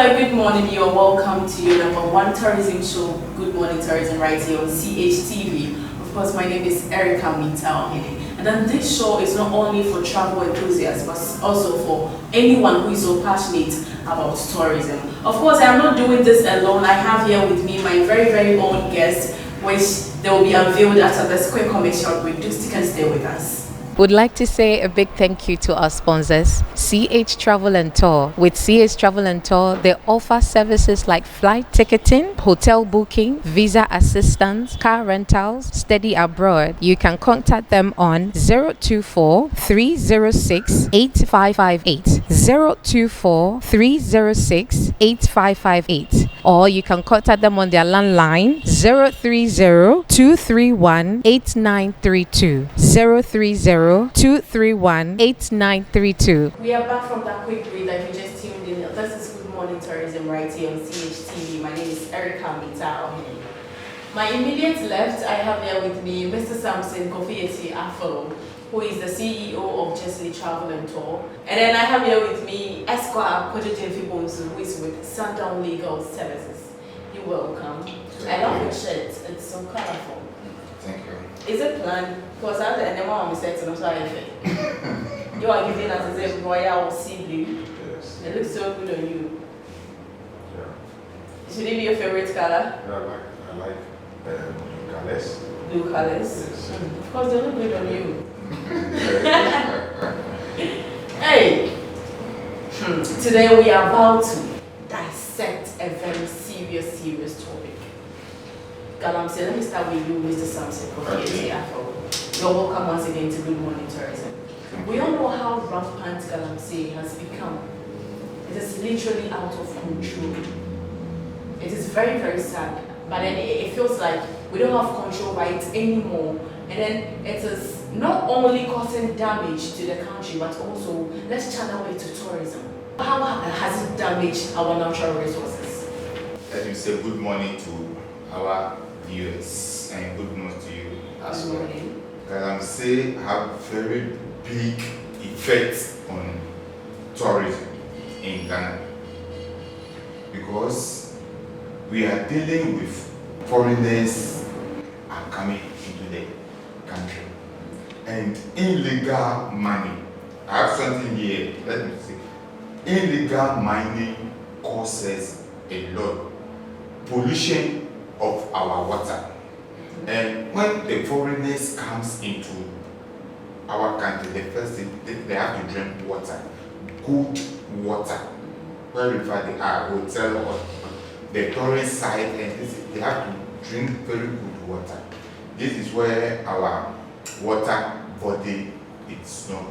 Hello, good morning. You're welcome to your number one tourism show, Good Morning Tourism, right here on CHTV. Of course, my name is Erica Mitaohene. And then this show is not only for travel enthusiasts, but also for anyone who is so passionate about tourism. Of course, I am not doing this alone. I have here with me my very own guest, which they will be unveiled after this quick commercial break. Do stick and stay with us. Would like to say a big thank you to our sponsors, CH Travel and Tour. With CH Travel and Tour, they offer services like flight ticketing, hotel booking, visa assistance, car rentals, study abroad. You can contact them on 024 306 8558, 024 306 8558, or you can contact them on their landline 030 231 8932, 030 231 8932. We are back from that quick break that you just tuned in. This is Good Morning Tourism right here on CHTV. My name is Erica Mitaohene. My immediate left, I have here with me Mr. Samson Kofieti Afro, who is the CEO of Justly Travel and Tour. And then I have here with me Esquire Kojeje Fibonsu, who is with Sundown Legal Services. You're welcome. I love your shirt. It's so colorful. Thank you. Is it planned? Because I had the mom said to them, you are giving us a royal or sea blue. Yes. It looks so good on you. Yeah. Should it be your favorite color? Yeah, I like colors. Blue colors? Yes. Of course, they look good on you. Hey! Today we are about to dissect a very serious topic. Galamsey, let me start with you, Mr. Samson Kofieti Afro. You're welcome once again to Good Morning Tourism. We all know how rampant Galamsey has become. It is literally out of control. It is very sad, but then it feels like we don't have control by it anymore. And then it is not only causing damage to the country, but also let's channel it to tourism. How has it damaged our natural resources? Let me say good morning to our viewers and good morning to you as well. Galamsey have very big effects on tourism in Ghana because we are dealing with foreigners are coming into the country and illegal mining. I have something here, let me see. Illegal mining causes a lot pollution of our water. And when the foreigners comes into our country, the first thing they have to drink water, good water, wherever they are, hotel or the tourist site, and they have to drink very good water. This is where our water body is not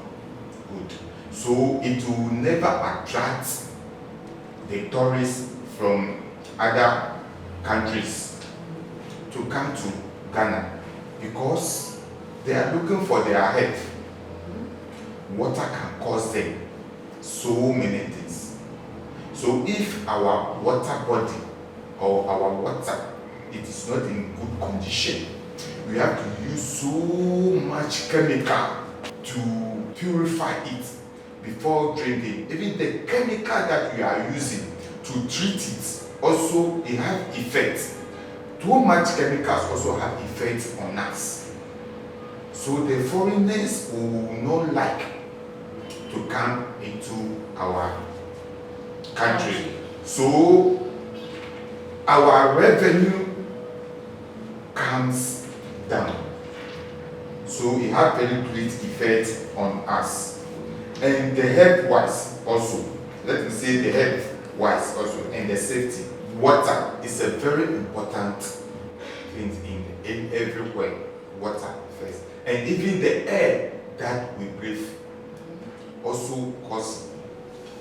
good. So it will never attract the tourists from other countries to come to Ghana because they are looking for their health. Water can cause them so many things. So if our water body or our water it is not in good condition, we have to use so much chemical to purify it before drinking. Even the chemical that we are using to treat it also it have effects. Too much chemicals also have effects on us. So the foreigners will not like to come into our country. So our revenue comes down. So it has very great effect on us. And the health wise also, let me say the health wise also, and the safety. Water is a very important thing in everywhere. Water first, and even the air that we breathe also cause.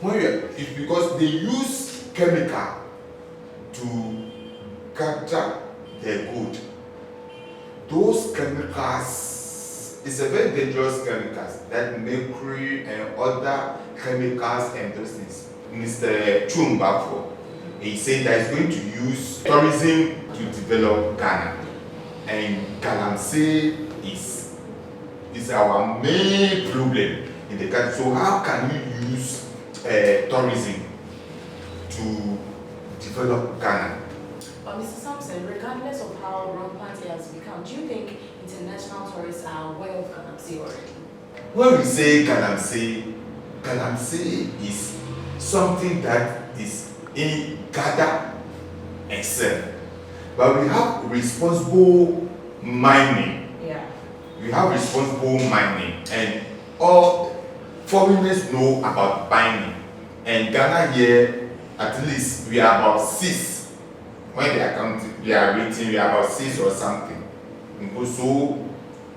It's because they use chemical to capture the good. Those chemicals is a very dangerous chemicals that mercury and other chemicals and those things. Mr. Chumbafo, he said that he's going to use tourism to develop Ghana, and Galamsey is our main problem in the country. So how can we use tourism to develop Ghana. But Mr. Sampson, regardless of how rampant it has become, do you think international tourists are aware of Galamsey already? When we say Galamsey is something that is in gather and sell. But we have responsible mining. Yeah. We have responsible mining, and all foreigners know about mining. And Ghana here, at least we are about 6. When they are counting, they are rating, we are about 6 or something. So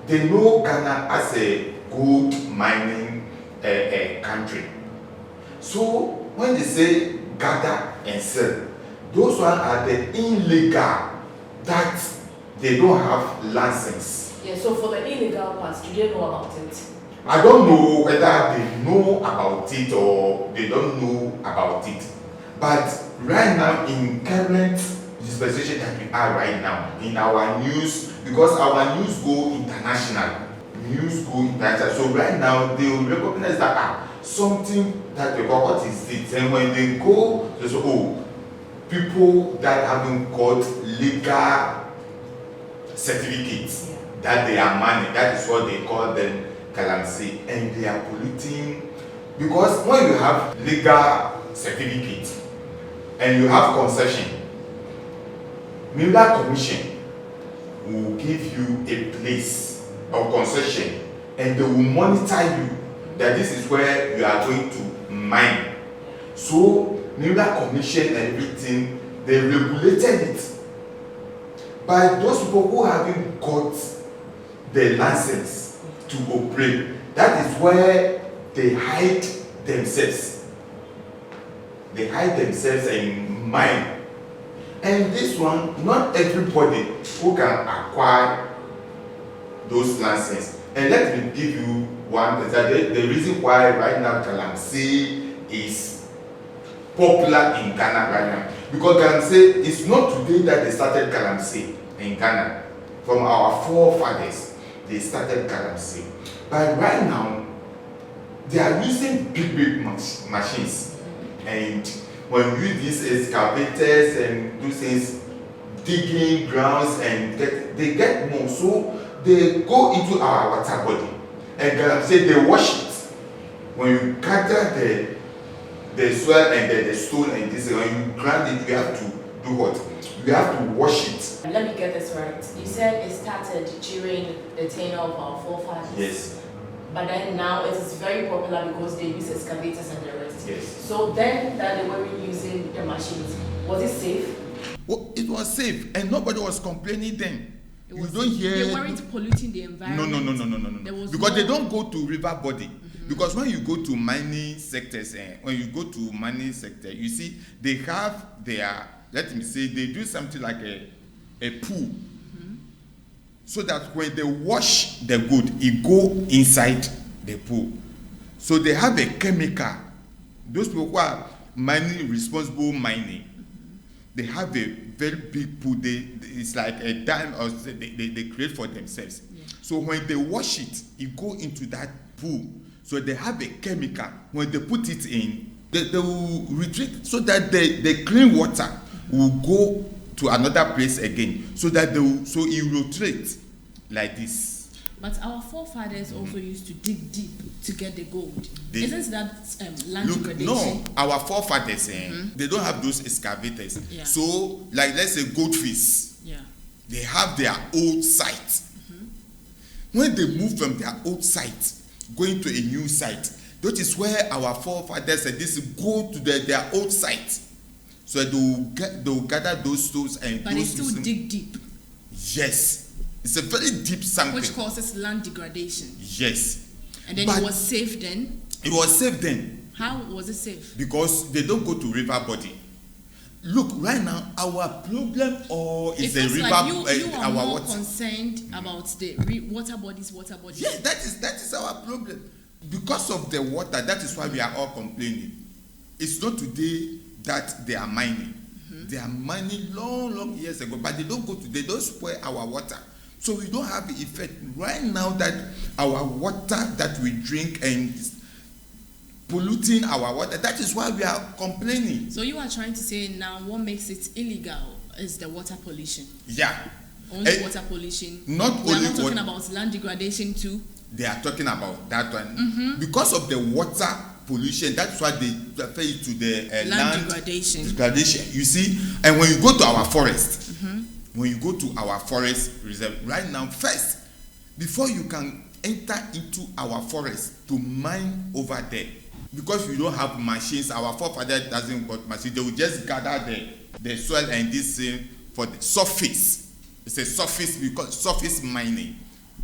they know Ghana as a good mining country. So when they say gather and sell, those ones are the illegal that they don't have license. Yeah, so for the illegal parts, do they know about it? I don't know whether they know about it or they don't know about it. But right now, in current dispensation that we are right now, in our news, because our news go international. So right now, they will recognize that something that they got, what is it? And when they go, they say, oh, people that haven't got legal certificates, that they are money, that is what they call them Galamsey, and they are polluting. Because when you have legal certificate and you have concession, Mineral Commission will give you a place of concession and they will monitor you that this is where you are going to mine. So Mineral Commission and everything, they regulated it. But those people who haven't got the license to operate, that is where they hide themselves. They hide themselves and mine. And this one, not everybody who can acquire those licenses. And let me give you one example. The reason why right now Galamsey is popular in Ghana right now, because Galamsey is not today that they started Galamsey in Ghana. From our forefathers, they started Galamsey. But right now, they are using big machines. And when you use these excavators and do things, digging grounds, and they get more. So they go into our water body. And Galamsey, they wash it. When you gather the soil and the stone and this, when you grind it, you have to do what? You have to wash it. Let me get this right. You said it started during the tenure of our forefathers. Yes. But then now it is very popular because they use excavators and the rest. Yes. So then that they were using the machines, was it safe? Well, it was safe and nobody was complaining then. You don't hear. They weren't polluting the environment. No. Because they don't go to river body. Mm-hmm. Because when you go to mining sectors, you see they have their, let me say, they do something like a pool. Mm-hmm. So that when they wash the good, it go inside the pool. So they have a chemical. Those people who are mining, responsible mining, they have a very big pool. It's like a dam, or they create for themselves. Yeah. So when they wash it, it go into that pool. So they have a chemical. When they put it in, they will retreat so that the clean water will go to another place again. So that it rotates like this. But our forefathers also used to dig deep to get the gold. Isn't that land degradation? No, our forefathers, they don't have those excavators. Yeah. So, like let's say goldfish, they have their old site. Mm-hmm. When they move from their old site, going to a new site, that is where our forefathers said this go to their old site. So they will gather those stones and. But they still dig deep. Yes. It's a very deep something. Which causes land degradation. Yes. And then it was safe then? It was safe then. How was it safe? Because they don't go to river body. Look, right now, our problem is the river. Like you are our more water. concerned about the water bodies. Yeah, that is our problem. Because of the water, that is why we are all complaining. It's not today that they are mining. Mm-hmm. They are mining long years ago, but they don't spoil our water. So we don't have the effect right now that our water that we drink and polluting our water. That is why we are complaining. So you are trying to say now what makes it illegal is the water pollution? Yeah. Only water pollution. Not we only are not talking about land degradation too. They are talking about that one. Because of the water pollution, that's why they refer it to the land degradation. You see, and when you go to our forest, reserve right now, first, before you can enter into our forest to mine over there, because we don't have machines, our forefather doesn't got machines, they will just gather the soil and this for the surface. It's a surface, because surface mining.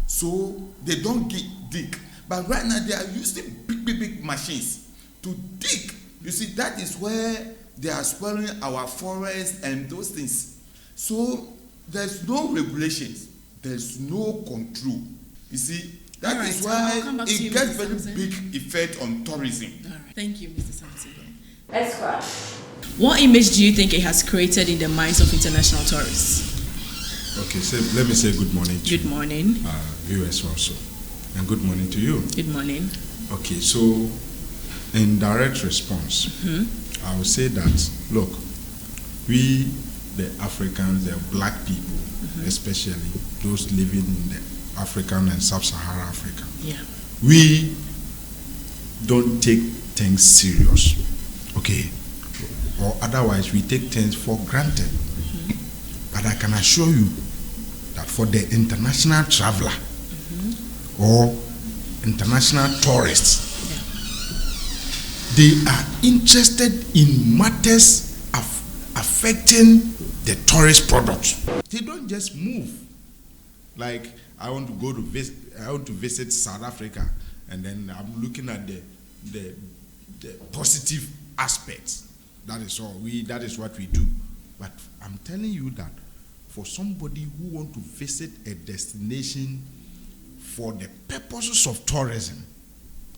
So they don't dig. But right now they are using big machines to dig. You see, that is where they are spoiling our forests and those things. So there's no regulations, there's no control. You see, that is why it gets very big effect on tourism. All right. Thank you, Mr. Samson. Let's crack. What image do you think it has created in the minds of international tourists? Okay, so let me say good morning to Good morning. Viewers also, and good morning to you. Good morning. Okay, so in direct response, I would say that, look, we, the Africans, the black people, especially those living in the African and Sub-Saharan Africa, we don't take things serious, okay? Or otherwise, we take things for granted. But I can assure you that for the international traveler or international tourists, they are interested in matters affecting the tourist product. They don't just move. Like, I want to visit South Africa, and then I'm looking at the positive aspects. That is all. That is what we do. But I'm telling you that for somebody who wants to visit a destination for the purposes of tourism,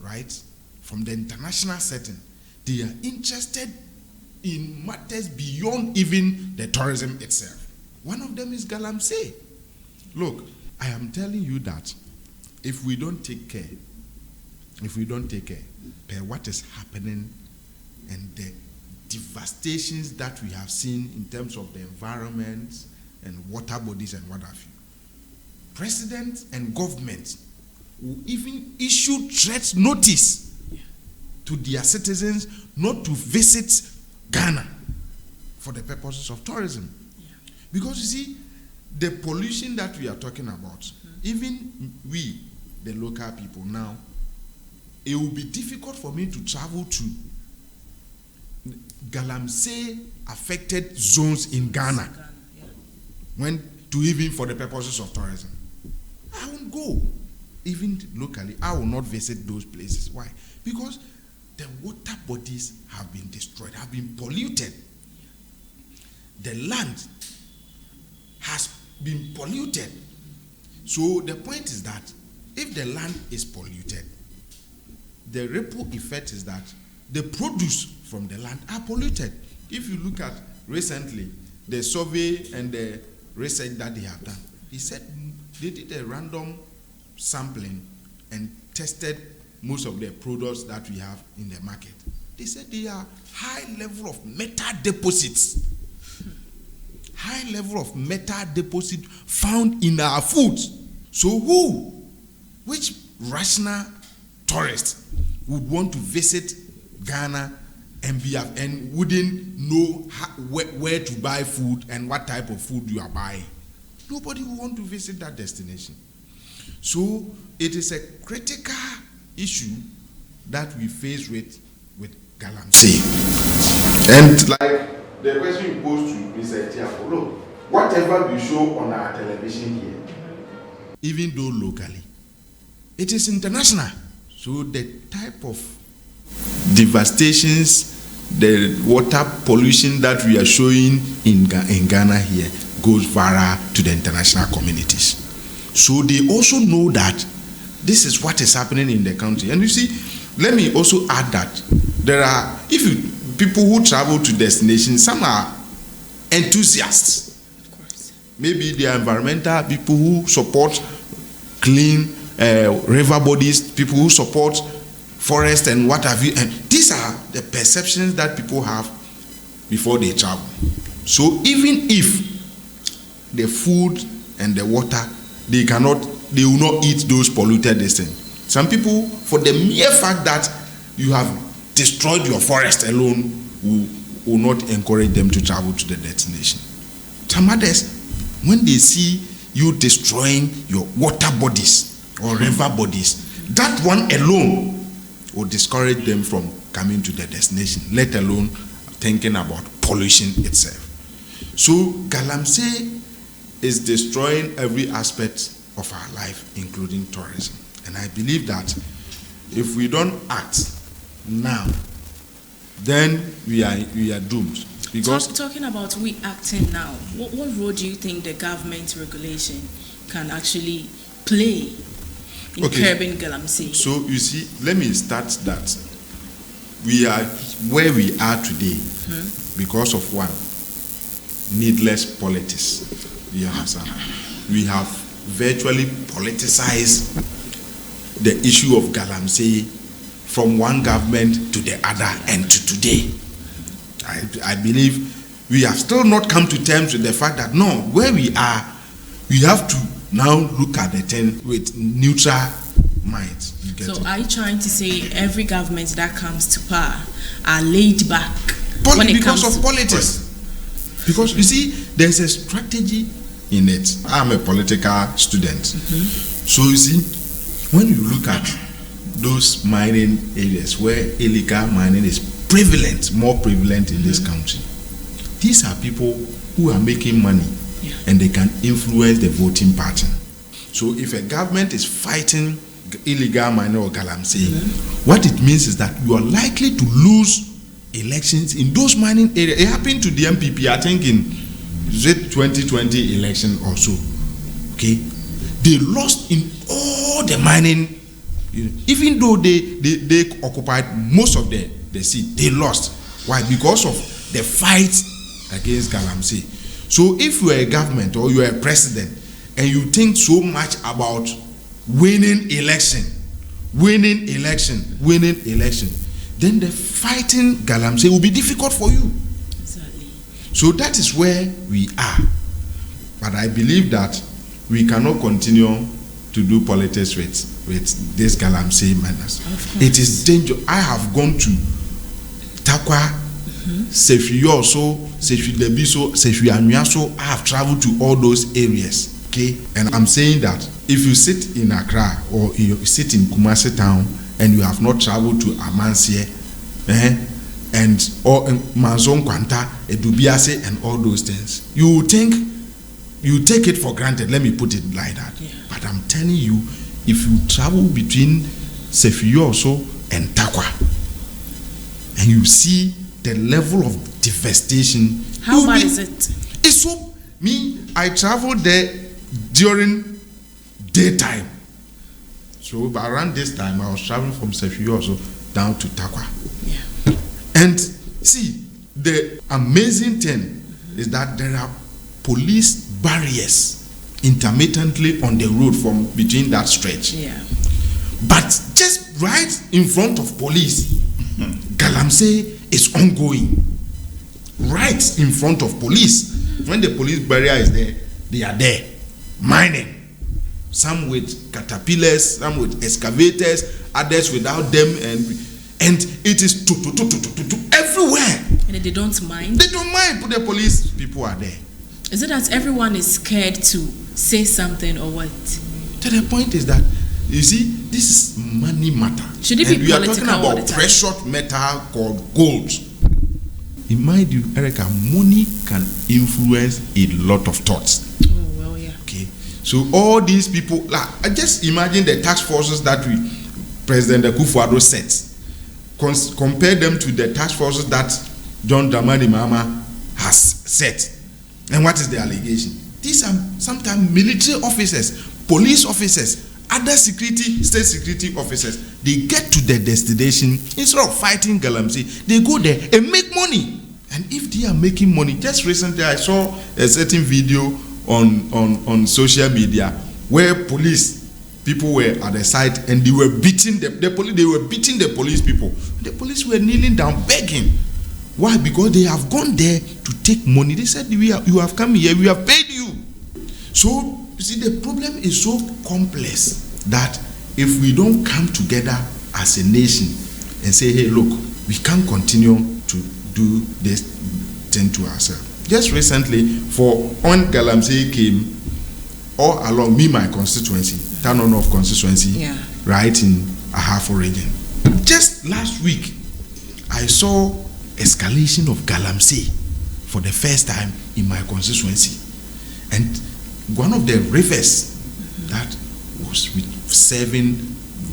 right, from the international setting, they are interested in matters beyond even the tourism itself. One of them is Galamsey. Look, I am telling you that if we don't take care, per what is happening and the devastations that we have seen in terms of the environment and water bodies and what have you, president and government will even issue threat notice to their citizens not to visit Ghana for the purposes of tourism. Because you see, the pollution that we are talking about, even we, the local people now, it will be difficult for me to travel to Galamsey affected zones in Ghana even for the purposes of tourism. I won't go. Even locally, I will not visit those places. Why? Because the water bodies have been destroyed, have been polluted. The land has been polluted. So the point is that if the land is polluted, the ripple effect is that the produce from the land are polluted. If you look at recently the survey and the research that they have done, he said they did a random sampling and tested most of the products that we have in the market. They said they are high level of metal deposits. High level of metal deposit found in our foods. So which rational tourist would want to visit Ghana and wouldn't know where to buy food and what type of food you are buying? Nobody will want to visit that destination. So it is a critical issue that we face with Galamsey. And like the question you posed to Mr. Tiafo, look, whatever we show on our television here, even though locally, it is international. So the type of devastations, the water pollution that we are showing in Ghana here goes viral to the international communities. So they also know that this is what is happening in the country. And you see, let me also add that there are, people who travel to destinations, some are enthusiasts. Of course. Maybe they are environmental people who support clean river bodies, people who support forest and what have you. And these are the perceptions that people have before they travel. So even if the food and the water, they will not eat those polluted things. Some people, for the mere fact that you have destroyed your forest alone, will not encourage them to travel to the destination. Some others, when they see you destroying your water bodies or river bodies, that one alone will discourage them from coming to the destination, let alone thinking about pollution itself. So Galamsey is destroying every aspect of our life, including tourism. And I believe that if we don't act now, then we are doomed. Because talking about we acting now, what role do you think the government regulation can actually play in curbing Galamsey? So you see, let me start that. We are where we are today because of one, needless politics. You understand? We have virtually politicized the issue of Galamsey from one government to the other and to today. I believe we have still not come to terms with the fact that no, where we are, we have to now look at the thing with neutral minds. So are you trying to say every government that comes to power are laid back when it comes because of politics? Because you see, there's a strategy in it. I'm a political student. So you see, when you look at those mining areas where illegal mining is prevalent, more prevalent in this country, these are people who are making money and they can influence the voting pattern. So if a government is fighting illegal mining or Galamsey, what it means is that you are likely to lose elections in those mining areas. It happened to the MPP, I think in the 2020 election or so. Okay, they lost in all the mining, even though they occupied most of the seat, they lost. Why? Because of the fight against Galamsey. So if you are a government or you are a president and you think so much about winning election, then the fighting Galamsey will be difficult for you. Exactly. So that is where we are. But I believe that we cannot continue to do politics with this Galamsey manners. It is dangerous. I have gone to Takwa, Sefi also, Sefi Debiso, Sefi Amiaso. I have traveled to all those areas. Okay, and I'm saying that if you sit in Accra or you sit in Kumasi town and you have not traveled to Amansie, and or Manzon Kwanta, Edubiase, and all those things, you think you take it for granted. Let me put it like that. Yeah. But I'm telling you, if you travel between Sefioso and Takwa, and you see the level of devastation, how bad is it? It's so I traveled there during daytime. So around this time, I was traveling from Sefioso down to Takwa. Yeah. And see, the amazing thing is that there are police barriers intermittently on the road from between that stretch. Yeah. But just right in front of police, Galamsey is ongoing. Right in front of police. When the police barrier is there, they are there, mining. Some with caterpillars, some with excavators, others without them, and it is everywhere. And they don't mind? They don't mind, but the police people are there. Is it that everyone is scared to say something or what? To the point is that, you see, this is money matter. Should it be political all the time? We are talking about precious metal called gold. In mind you, Erica, money can influence a lot of thoughts. Oh, well, yeah. Okay. So all these people, like, I just imagine the task forces that President Akufo-Addo set. Compare them to the task forces that John Dramani Mahama has set. And what is the allegation? These are sometimes military officers, police officers, other state security officers. They get to their destination, instead of fighting Galamsey, they go there and make money. And if they are making money, just recently I saw a certain video on social media where police people were at the site and they were beating the police. They were beating the police people. The police were kneeling down begging. Why? Because they have gone there to take money. They said, you have come here, we have paid you. So, you see, the problem is so complex that if we don't come together as a nation and say, hey, look, we can't continue to do this thing to ourselves. Just recently, when Galamsey came, all along my constituency, Town of constituency, right in Ahafo region. Just last week, I saw escalation of Galamsey for the first time in my constituency. And one of the rivers that was serving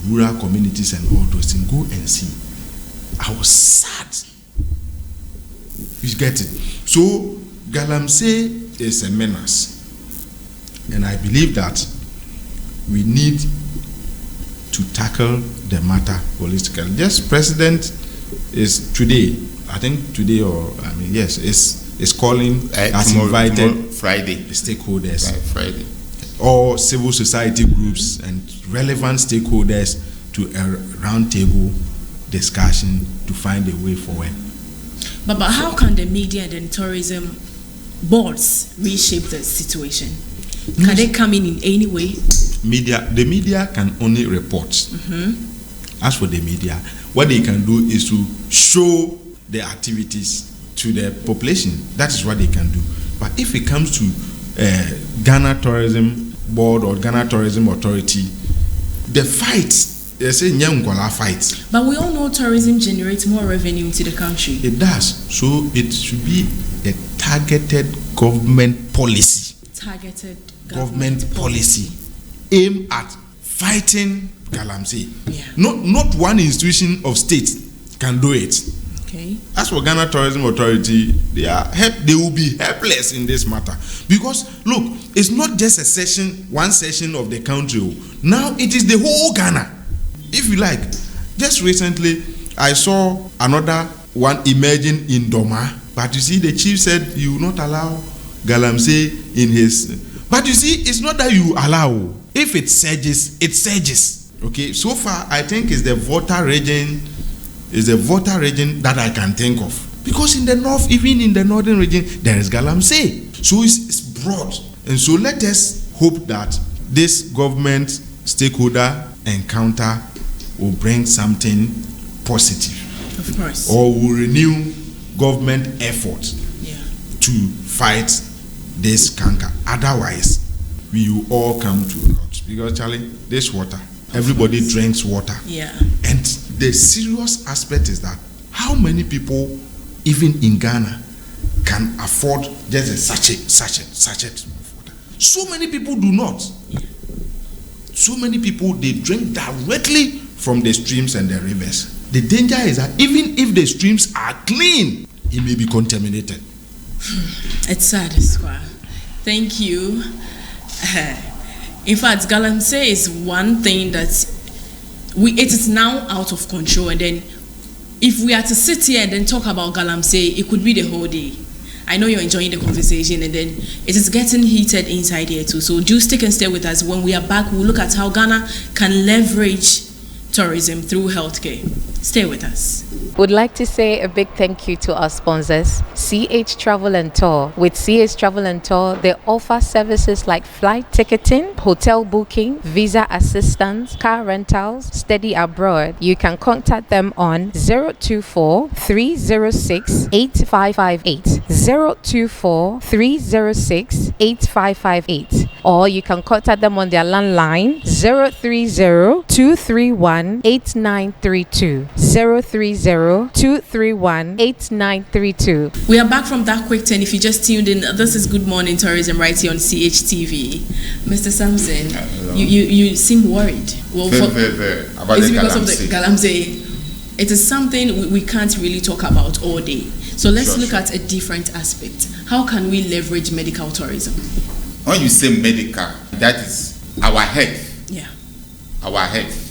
rural communities and all those things, go and see. I was sad. You get it? So, Galamsey is a menace. And I believe that we need to tackle the matter holistically. Yes, President is today, I think today is calling, has invited Friday stakeholders, Friday, all civil society groups and relevant stakeholders to a roundtable discussion to find a way forward. But how can the media and the tourism boards reshape the situation? Can they come in any way? The media can only report. As for the media, what they can do is to show the activities to the population. That is what they can do. But if it comes to Ghana Tourism Board or Ghana Tourism Authority, the fight, they say Nyangwala fight. But we all know tourism generates more revenue into the country. It does. So it should be a targeted government policy. Targeted government policy aimed at fighting Galamsey. Yeah. Not one institution of state can do it. Okay. As for Ghana Tourism Authority, they will be helpless in this matter. Because look, it's not just one section of the country. Now it is the whole Ghana. If you like, just recently I saw another one emerging in Doma. But you see, the chief said you will not allow Galamsey in his. But you see, it's not that you allow. If it surges, it surges. Okay. So far, I think it's the Volta region. Is the Volta region that I can think of. Because in the north, even in the northern region, there is Galamsey. So it's broad. And so let us hope that this government stakeholder encounter will bring something positive. Of course. Or will renew government effort to fight this canker. Otherwise, we will all come to a lot. Because, Charlie, this water, everybody drinks water. Yeah. And the serious aspect is that how many people, even in Ghana, can afford just a sachet of water? So many people do not. So many people, they drink directly from the streams and the rivers. The danger is that even if the streams are clean, it may be contaminated. It's sad, Squire. Thank you. In fact, Galamsey is one thing that it is now out of control. And then if we are to sit here and then talk about Galamsey, it could be the whole day. I know you're enjoying the conversation, and then it is getting heated inside here too. So do stick and stay with us. When we are back, we'll look at how Ghana can leverage tourism through healthcare. Stay with us. Would like to say a big thank you to our sponsors, CH Travel and Tour. With CH Travel and Tour, they offer services like flight ticketing, hotel booking, visa assistance, car rentals, study abroad. You can contact them on 024-306-8558, 024-306-8558, or you can contact them on their landline 030-231-8932, 030-231-8932. We are back from that quick turn. If you just tuned in, this is Good Morning Tourism right here on CHTV. Mr. Samson, you seem worried. Well, very. About is it the because of the Galamsey? It is something we can't really talk about all day. So let's look at a different aspect. How can we leverage medical tourism? When you say medical, that is our health. Yeah. Our health.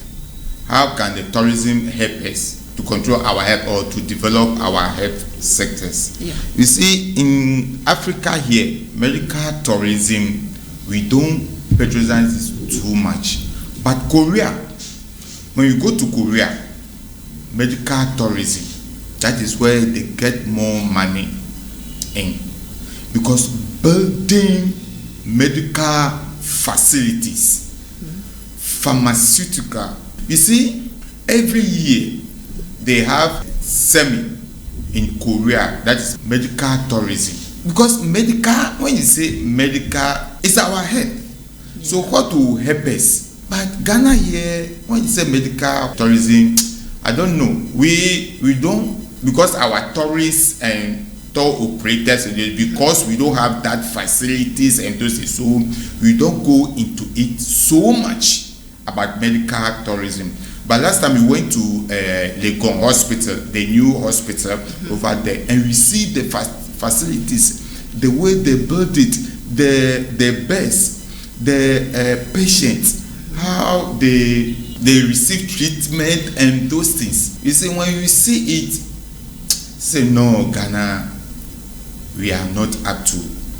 How can the tourism help us to control our health or to develop our health sectors? Yeah. You see, in Africa here, medical tourism, we don't patronize this too much. But Korea, when you go to Korea, medical tourism, that is where they get more money in. Because building medical facilities, pharmaceutical, you see, every year they have semi in Korea, that is medical tourism. Because medical, when you say medical, it's our head. Yeah. So what will help us? But Ghana here, when you say medical tourism, I don't know. We don't, because our tourists and tour operators, because we don't have that facilities and those, so we don't go into it so much about medical tourism. But last time we went to Legon Hospital, the new hospital over there, and we see the facilities, the way they build it, the beds, the patients, how they receive treatment and those things. You see, when you see it, say no, Ghana, we are not up to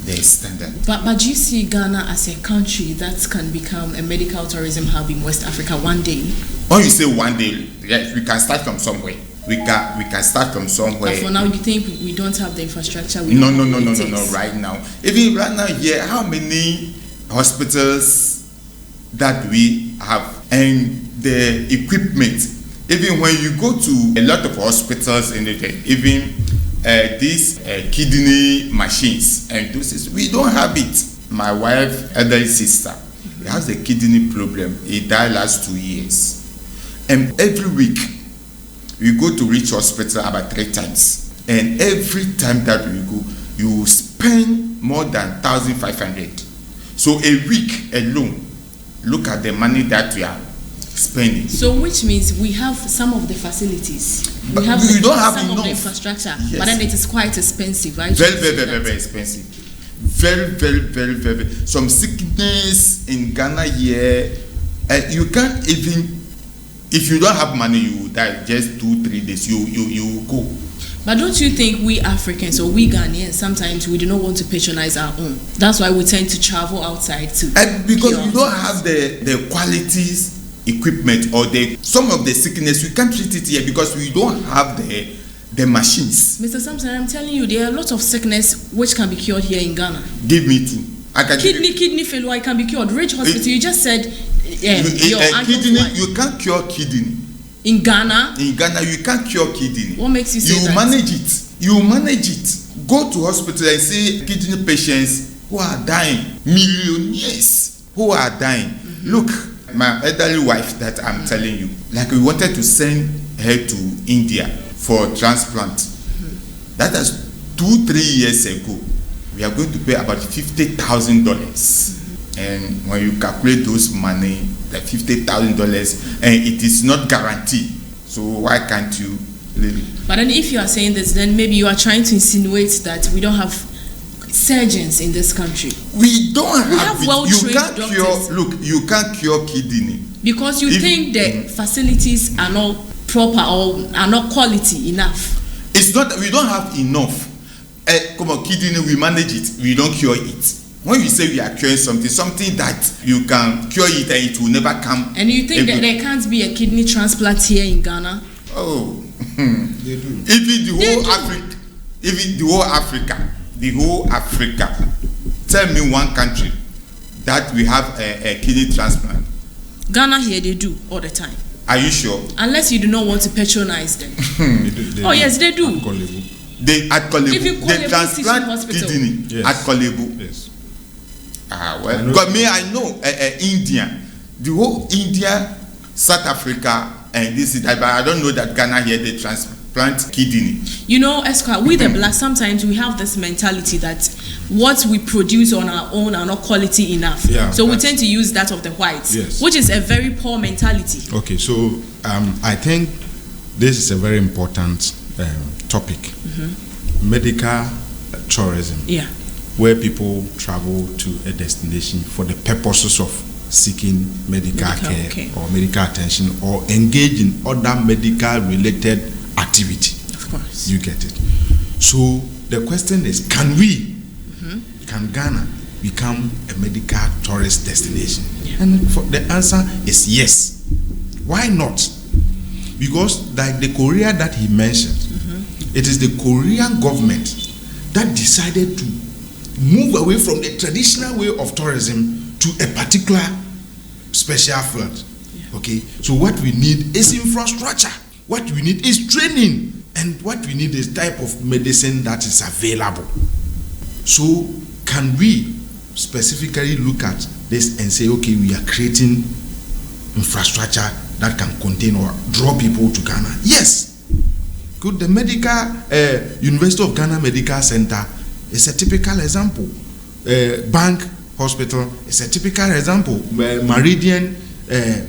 the standard. But do you see Ghana as a country that can become a medical tourism hub in West Africa one day? When you say one day, yes, we can start from somewhere. We can start from somewhere. But for now, you think we don't have the infrastructure? No. Right now, even right now here, how many hospitals that we have and the equipment? Even when you go to a lot of hospitals in even these kidney machines and those, we don't have it. My wife, elderly sister, has a kidney problem. He died last 2 years, and every week we go to Rich Hospital about 3 times, and every time that we go, you spend more than 1,500. So a week alone, look at the money that we are spending. So which means we have some of the facilities, but we have we don't have some enough of the infrastructure, yes. But then it is quite expensive, right? Very expensive. Very. Some sickness in Ghana here, you can't even, if you don't have money, you will die just 2-3 days. You will go. But don't you think we Africans or we Ghanaians sometimes we do not want to patronize our own? That's why we tend to travel outside too. Because you don't have the qualities, equipment, or some of the sickness we can't treat it here because we don't have the machines. Mr. Sampson, I'm telling you, there are a lot of sickness which can be cured here in Ghana. Give me 2. I can kidney failure, it can be cured. Rich Hospital, you just said your kidney, you can't cure kidney. In Ghana? In Ghana, you can't cure kidney. What makes you say that? You manage it. Go to hospital and see kidney patients who are dying. Millionaires who are dying. Mm-hmm. Look, my elderly wife that I'm telling you, like we wanted to send her to India for transplant. Mm-hmm. That was 2-3 years ago. We are going to pay about $50,000. Mm-hmm. And when you calculate those money, the $50,000, and it is not guaranteed. So why can't you really? But then if you are saying this, then maybe you are trying to insinuate that we don't have surgeons in this country. We don't have well-trained doctors. You can't cure kidney. Because you think the facilities are not proper or are not quality enough. It's not that we don't have enough. Come on, kidney, we manage it. We don't cure it. When you say we are curing something that you can cure it and it will never come. And you think that there can't be a kidney transplant here in Ghana? Oh, they do. Even the whole Africa. Tell me one country that we have a kidney transplant. Ghana here, they do all the time. Are you sure? Unless you do not want to patronize them. Yes, they do. At Kolebu, they transplant kidney. Yes. At Kolebu. Yes. Because I know India, the whole India, South Africa, and this is that, but I don't know that Ghana here they transplant kidney. You know, Esquire, we the blacks, sometimes we have this mentality that what we produce on our own are not quality enough. Yeah, so we tend to use that of the whites, yes. Which is a very poor mentality. Okay, so I think this is a very important topic. Mm-hmm. Medical tourism. Yeah. Where people travel to a destination for the purposes of seeking medical care or medical attention or engage in other medical related activity. Of course. You get it. So the question is, can Ghana become a medical tourist destination? And the answer is yes. Why not? Because like the Korea that he mentioned, it is the Korean government that decided to move away from the traditional way of tourism to a particular special field. Okay, so what we need is infrastructure. What we need is training. And what we need is type of medicine that is available. So can we specifically look at this and say, okay, we are creating infrastructure that can contain or draw people to Ghana? Yes. Good. The University of Ghana Medical Center is a typical example. Bank Hospital is a typical example. Meridian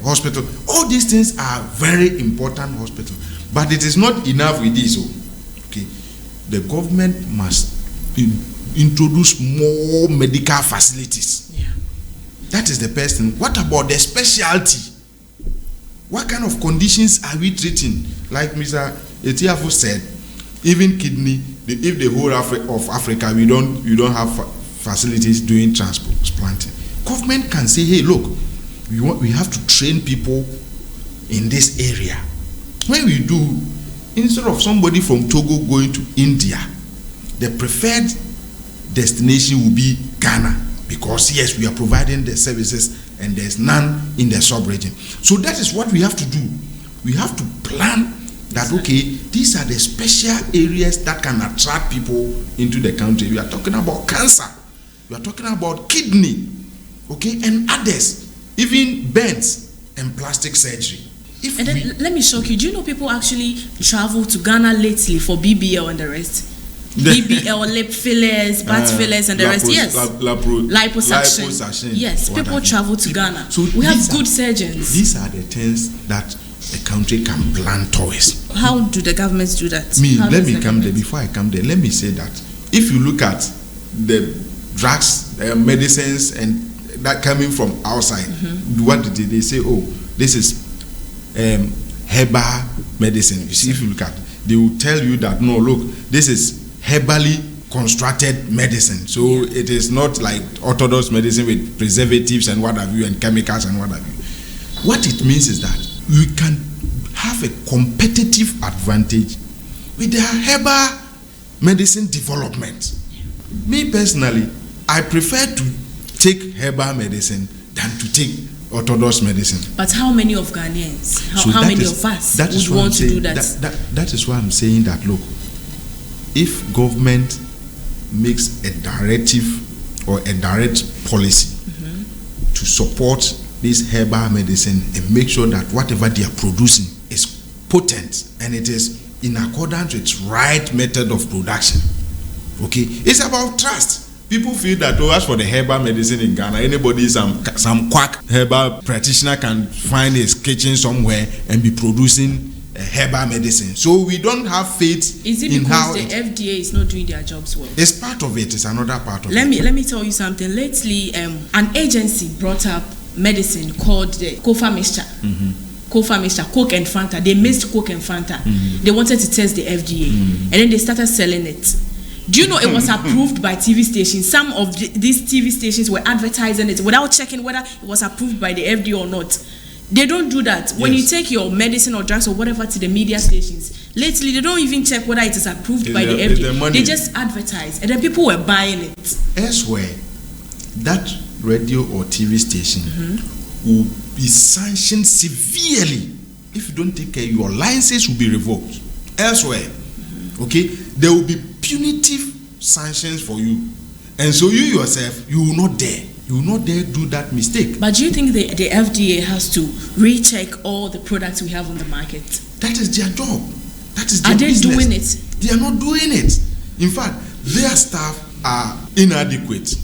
Hospital. All these things are very important hospitals. But it is not enough with this. Okay, the government must introduce more medical facilities. Yeah. That is the first thing. What about the specialty? What kind of conditions are we treating? Like Mr. Etiafo said, even kidney. If the whole of Africa we don't have facilities doing transplanting, government can say, hey, look, we have to train people in this area. When we do, instead of somebody from Togo going to India, the preferred destination will be Ghana, because yes, we are providing the services and there's none in the sub-region. So that is what we have to do. We have to plan that, okay, these are the special areas that can attract people into the country. We are talking about cancer, we are talking about kidney, okay, and others, even burns and plastic surgery. And then let me shock you. Do you know people actually travel to Ghana lately for BBL and the rest? BBL, lip fillers, butt fillers, and the rest. Yes. Liposuction. Yes, people travel to Ghana. So we have good surgeons. These are the things that a country can plan towards. How do the governments do that? Let me come there. Before I come there, let me say that if you look at the drugs, medicines, and that coming from outside, what did they say? Oh, this is herbal medicine. You see, if you look at, they will tell you that no, look, this is herbally constructed medicine. So it is not like orthodox medicine with preservatives and what have you, and chemicals and what have you. What it means is that we can have a competitive advantage with the herbal medicine development. Me personally, I prefer to take herbal medicine than to take orthodox medicine. But how many of Ghanaians, how many of us would want to do that? That is why I'm saying that, look, if government makes a directive or a direct policy to support this herbal medicine and make sure that whatever they are producing is potent and it is in accordance with right method of production, okay, it's about trust. People feel that, oh, as for the herbal medicine in Ghana, anybody, some quack herbal practitioner can find his kitchen somewhere and be producing herbal medicine. So we don't have faith in how the FDA is not doing their jobs well? It's part of it. It's another part of it. Let me tell you something. Lately, an agency brought up medicine called the Kofa mixture. Kofa mixture, Coke and Fanta. They mixed Coke and Fanta. They wanted to test the FDA, and then they started selling it. Do you know it was approved by TV stations? Some of these TV stations were advertising it without checking whether it was approved by the FDA or not. They don't do that. When you take your medicine or drugs or whatever to the media stations, lately they don't even check whether it is approved by the FDA. They just advertise, and then people were buying it. Elsewhere, that radio or TV station will be sanctioned severely. If you don't take care, your license will be revoked. Elsewhere, okay, there will be punitive sanctions for you, and so you yourself, you will not dare do that mistake. But do you think the FDA has to recheck all the products we have on the market? That is their job. That is their business. Are they doing it? They are not doing it. In fact, their staff are inadequate.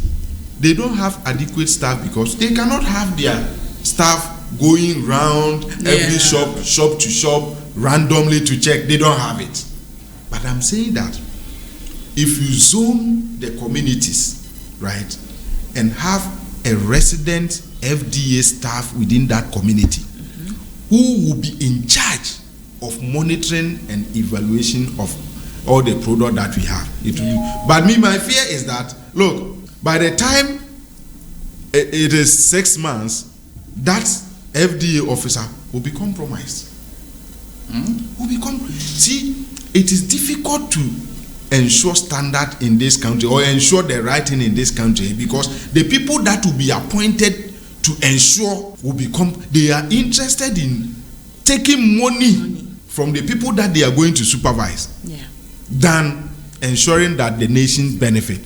They don't have adequate staff because they cannot have their staff going round every shop to shop randomly to check. They don't have it. But I'm saying that if you zone the communities, right, and have a resident FDA staff within that community who will be in charge of monitoring and evaluation of all the product that we have. But my fear is that, look, by the time it is 6 months, that FDA officer will be compromised. See, it is difficult to ensure standard in this country or ensure the right thing in this country, because the people that will be appointed to ensure will become, they are interested in taking money from the people that they are going to supervise than ensuring that the nation benefit.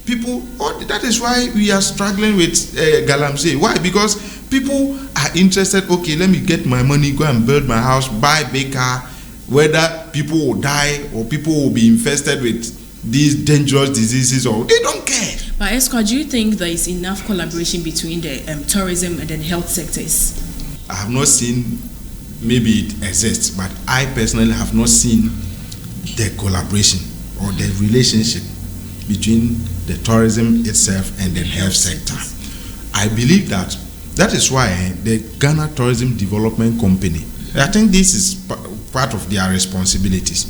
People, that is why we are struggling with Galamsey. Why? Because people are interested, okay, let me get my money, go and build my house, buy a big car, whether people will die or people will be infested with these dangerous diseases, or they don't care. But Esquire, do you think there is enough collaboration between the tourism and the health sectors? I have not seen, maybe it exists, but I personally have not seen the collaboration or the relationship between the tourism itself and the health sector. I believe that is why the Ghana Tourism Development Company, I think this is part of their responsibilities,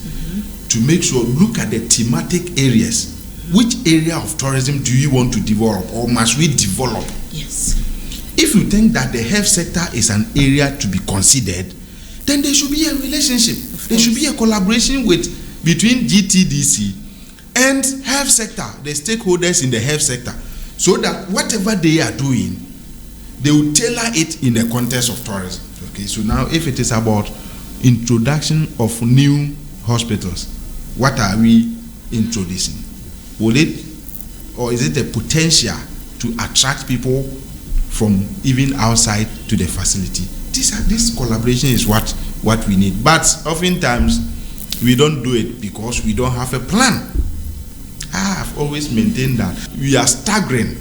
to make sure, look at the thematic areas. Which area of tourism do you want to develop, or must we develop? Yes. If you think that the health sector is an area to be considered, then there should be a relationship. There should be a collaboration between GTDC and health sector, the stakeholders in the health sector, so that whatever they are doing, they will tailor it in the context of tourism. Okay, so now if it is about introduction of new hospitals, what are we introducing? Will it, or is it a potential to attract people from even outside to the facility? This collaboration is what we need. But oftentimes we don't do it because we don't have a plan. I have always maintained that we are staggering.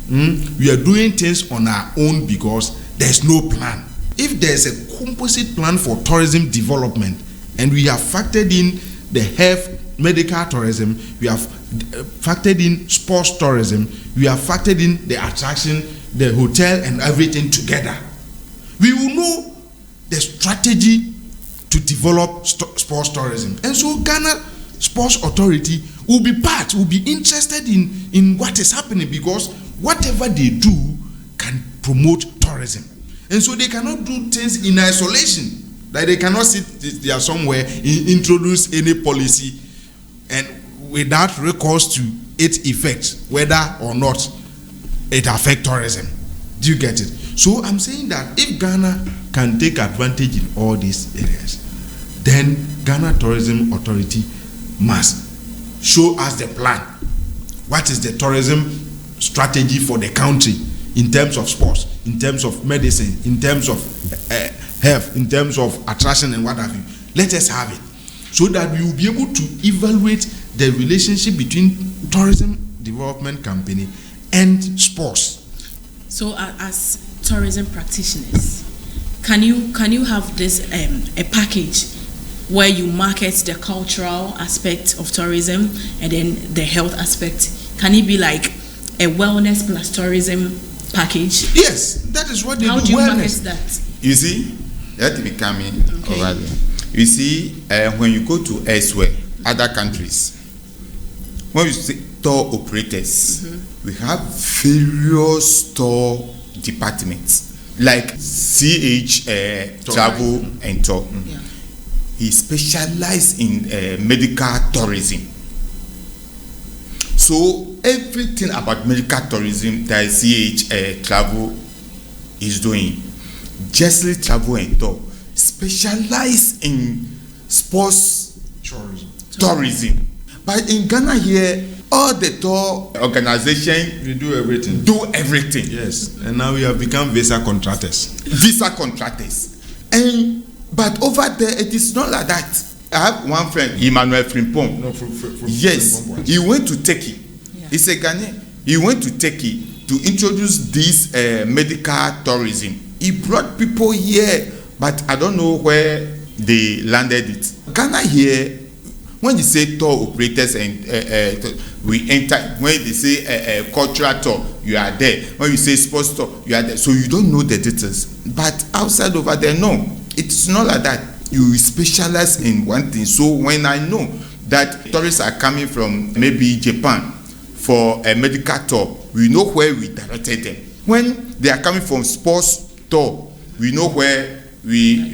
We are doing things on our own because there's no plan. If there's a composite plan for tourism development, and we have factored in the health, medical tourism, we have factored in sports tourism, we have factored in the attraction, the hotel and everything together, we will know the strategy to develop sports tourism. And so Ghana Sports Authority will be interested in what is happening, because whatever they do can promote tourism. And so they cannot do things in isolation. Like they cannot sit there somewhere, introduce any policy and without recourse to its effect, whether or not it affects tourism. Do you get it? So I'm saying that if Ghana can take advantage in all these areas, then Ghana Tourism Authority must show us the plan. What is the tourism strategy for the country in terms of sports, in terms of medicine, in terms of health, in terms of attraction and what have you? Let us have it, so that we will be able to evaluate the relationship between tourism development company and sports. So as tourism practitioners, can you have this a package where you market the cultural aspect of tourism and then the health aspect? Can it be like a wellness plus tourism package? Yes, that is what they do. How do you wellness. market that? You see, let me come in over there. You see, when you go to elsewhere, other countries, when you say tour operators, we have various tour departments, like CH Travel and Tour. Yeah. He specializes in medical tourism. So everything about medical tourism that CH Travel is doing, Jessley Travel and Tour specialize in sports tourism. But in Ghana here, all the tour organizations, We do everything. do everything. Yes, and now we have become visa contractors. Visa contractors. But over there, it is not like that. I have one friend, Emmanuel Frimpong. No, Yes, he went to Turkey. Yeah. He's a Ghanaian. He went to Turkey to introduce this medical tourism. He brought people here, but I don't know where they landed it. Ghana here, when you say tour operators and we enter, when they say cultural tour, you are there. When you say sports tour, you are there. So you don't know the details. But outside over there, no, it's not like that. You specialize in one thing. So when I know that tourists are coming from maybe Japan for a medical tour, we know where we directed them. when they are coming from sports tour, we know where we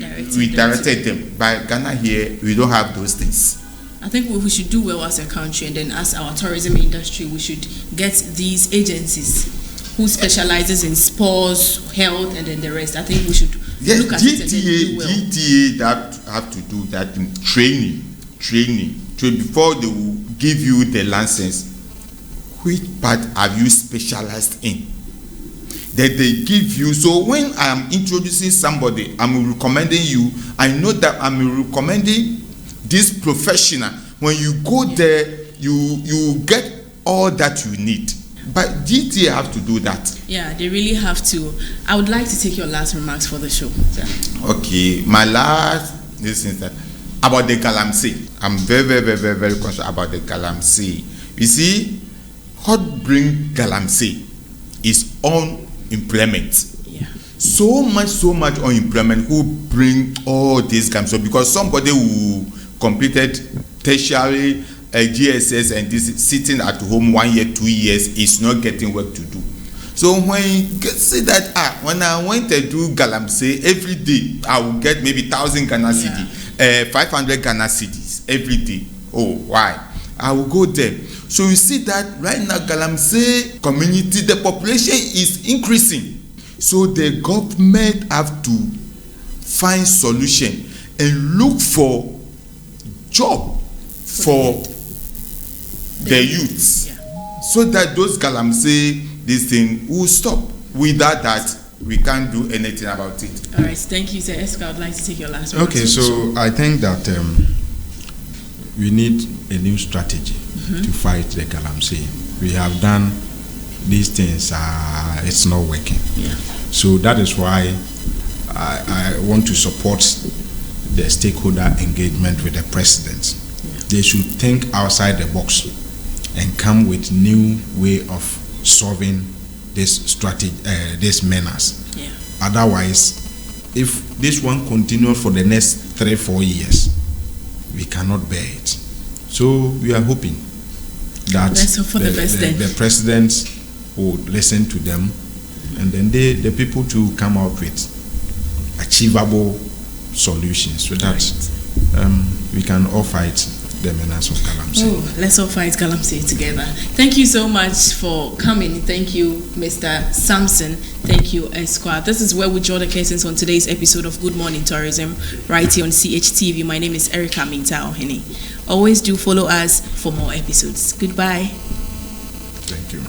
directed them. By Ghana here, we don't have those things. I think we should do well as a country, and then as our tourism industry, we should get these agencies who specializes in sports, health, and then the rest. I think we should look at it and then do well. GTA that have to do that in training before they will give you the license. Which part have you specialized in? That they give you. So when I am introducing somebody, I'm recommending you. I know that I'm recommending this professional. When you go there, you get all that you need. But GTA have to do that. Yeah, they really have to. I would like to take your last remarks for the show. Okay, my last this is that about the galamsey. I'm very conscious about the galamsey. You see, what bring galamsey is unemployment. Yeah. So much unemployment who bring all these galamsey. So because somebody who completed tertiary GSS and this sitting at home 1 year, 2 years is not getting work to do. So when you say that when I went to do galamsey every day, I will get maybe 1,000 Ghana cedi, 500 Ghana cedis every day. Oh, why? I will go there. So you see that right now galamsey community, the population is increasing. So the government have to find solution and look for job for the youths, so that those galamsey this thing will stop. Without that, we can't do anything about it. All right, thank you, Sir Esco. I would like to take your last remarks. Okay, so I think that we need a new strategy to fight the galamsey. We have done these things, it's not working. Yeah. So that is why I want to support the stakeholder engagement with the president. They should think outside the box and come with new way of solving this strategy, this menace. Yeah. Otherwise, if this one continues for the next 3-4 years, we cannot bear it. So we are hoping that the president will listen to them, and then the people to come out with achievable solutions so that we can all fight the menace of galamsey. Oh, let's all fight galamsey together. Thank you so much for coming. Thank you, Mr. Samson. Thank you, Esquire. This is where we draw the curtains on today's episode of Good Morning Tourism, right here on CHTV. My name is Erica Minta-Ohene. Always do follow us for more episodes. Goodbye. Thank you.